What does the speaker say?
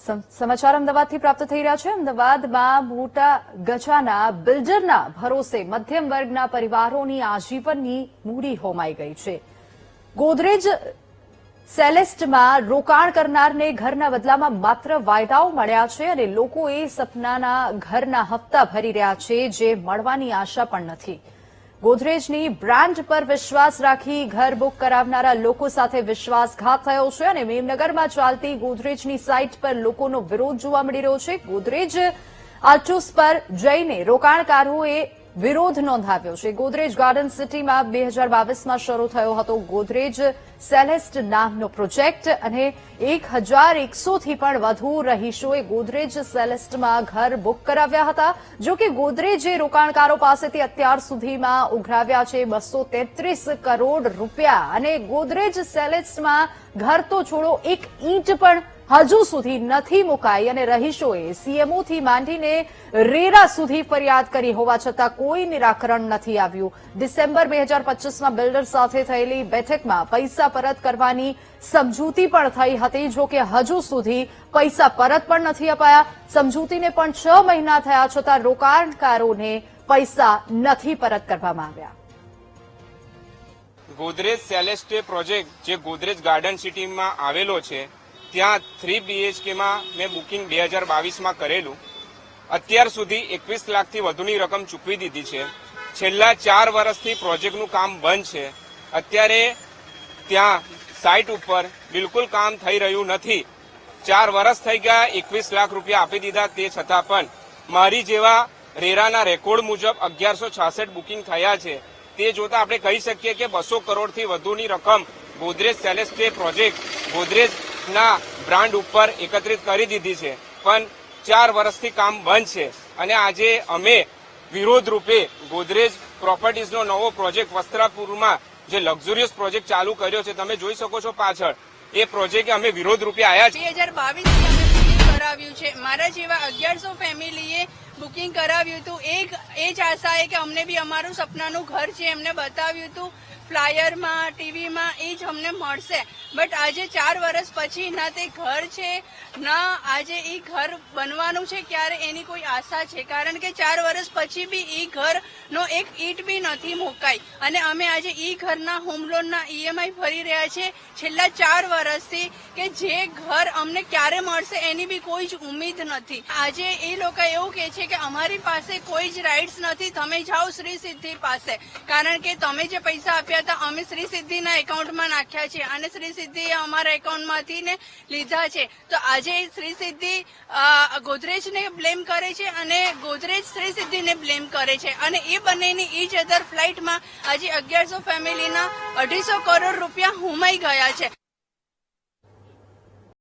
સમાચાર અમદાવાદથી પ્રાપ્ત થઈ રહ્યા છે। અમદાવાદમાં મોટા ગજાના બિલ્ડરના ભરોસે મધ્યમ વર્ગના પરિવારોની આજીવનની મૂડી હોમાઈ ગઈ છે। ગોદરેજ સેલેસ્ટમાં રોકાણ કરનારને ઘરના બદલામાં માત્ર વાયદાઓ મળ્યા છે અને લોકોએ સપનાના ઘરના હપ્તા ભરી રહ્યા છે, જે મળવાની આશા પણ નથી। ગોદરેજની બ્રાન્ડ પર વિશ્વાસ રાખી ઘર બુક કરાવનારા લોકો સાથે વિશ્વાસઘાત થયો છે અને મેમનગરમાં ચાલતી ગોદરેજની સાઇટ પર લોકોનો વિરોધ જોવા મળી રહ્યો છે। ગોદરેજ આર્ચોસ પર જઈને રોકાણકારોએ વિરોધ નોંધાવ્યો છે। ગોદરેજ ગાર્ડન સિટીમાં 2022માં શરૂ થયો હતો ગોદરેજ સેલેસ્ટ નામનો પ્રોજેક્ટ અને 1100થી પણ વધુ રહીશોએ ગોદરેજ સેલેસ્ટમાં ઘર બુક કરાવ્યા હતા। જો કે ગોદરેજે રોકાણકારો પાસેથી અત્યાર સુધીમાં ઉઘરાવ્યા છે 233 કરોડ રૂપિયા અને ગોદરેજ સેલેસ્ટમાં ઘર તો છોડો એક ઈંટ પણ હજુ સુધી નથી મુકાઈ અને રહીશોએ સીએમઓથી માંડીને રેરા સુધી ફરિયાદ કરી હોવા છતાં કોઈ નિરાકરણ નથી આવ્યું। ડિસેમ્બર 2025માં બિલ્ડર સાથે થયેલી બેઠકમાં પૈસા પરત કરવાની સમજૂતી પણ થઈ હતી, જો કે હજુ સુધી પૈસા પરત પણ નથી અપાયા। સમજૂતીને પણ 6 મહિના થયા છતાં રોકાણકારોને પૈસા નથી પરત કરવામાં આવ્યા। ગોદરેજ સેલેસ્ટ પ્રોજેક્ટ જે ગોદરેજ ગાર્ડન સિટીમાં આવેલો છે, ત્યાં 3 BHK માં મેં બુકિંગ 2022માં કરેલું। અત્યાર સુધી 21 લાખથી વધુની રકમ ચૂકવી દીધી છે। છેલ્લા 4 વર્ષથી પ્રોજેક્ટનું કામ બંધ છે। અત્યારે ત્યાં સાઇટ ઉપર બિલકુલ કામ થઈ રહ્યું નથી। 4 વર્ષ થઈ ગયા, 21 લાખ રૂપિયા આપી દીધા, તે છતાં પણ મારી જેવા રેરાના રેકોર્ડ મુજબ 1166 બુકિંગ થયા છે। તે જોતા આપણે કહી શકીએ કે 200 કરોડથી વધુની રકમ ગોદરેજ સેલેસ્ટ પ્રોજેક્ટ ગોદરેજના બ્રાન્ડ ઉપર એકત્રિત કરી દીધી છે, પણ 4 વર્ષથી કામ બંધ છે અને આજે અમે વિરોધ રૂપે ગોદરેજ પ્રોપર્ટીઝનો નવો પ્રોજેક્ટ વસ્ત્રાપુરમાં જે લક્ઝુરિયસ પ્રોજેક્ટ ચાલુ કર્યો છે, તમે જોઈ શકો છો પાછળ, એ પ્રોજેક્ટ અમે વિરોધ રૂપે આવ્યા છે। 2022 કરાવ્યું છે, મારા જેવા 1100 ફેમિલીએ બુકિંગ કરાવ્યું હતું। એ જ આશા કે અમને બી અમારું સપનાનું ઘર છે એમને બતાવ્યું હતું ફ્લાયરમાં, ટીવીમાં, એ જ અમને મળશે। બટ આજે 4 વર્ષ પછી ના તે ઘર છે ના આજે એ ઘર બનવાનું છે ક્યારે એની કોઈ આશા છે, કારણ કે 4 વર્ષ પછી બી એ ઘરનો એક ઈંટ બી નથી મુકાઈ અને અમે આજે એ ઘરના હોમ લોનના EMI ભરી રહ્યા છે છેલ્લા 4 વર્ષથી કે જે ઘર અમને ક્યારે મળશે એની બી કોઈ જ ઉમ્મીદ નથી। આજે એ લોકો એવું કહે છે કે અમારી પાસે કોઈ જ રાઇટ્સ નથી, તમે જાઓ શ્રી સિદ્ધિ પાસે, કારણ કે તમે જે પૈસા આપ્યા હતા અમે શ્રી સિદ્ધિના એકાઉન્ટમાં નાખ્યા છે અને શ્રી સિદ્ધિએ અમારા એકાઉન્ટમાંથી ને લીધા છે। તો આજે શ્રી સિદ્ધિ ગોદરેજને બ્લેમ કરે છે અને ગોદરેજ શ્રી સિદ્ધિને બ્લેમ કરે છે અને એ બંનેની ઈચ અધર ફ્લાઇટમાં આજે 1100 ફેમિલીના 250 કરોડ રૂપિયા હોમાઈ ગયા છે।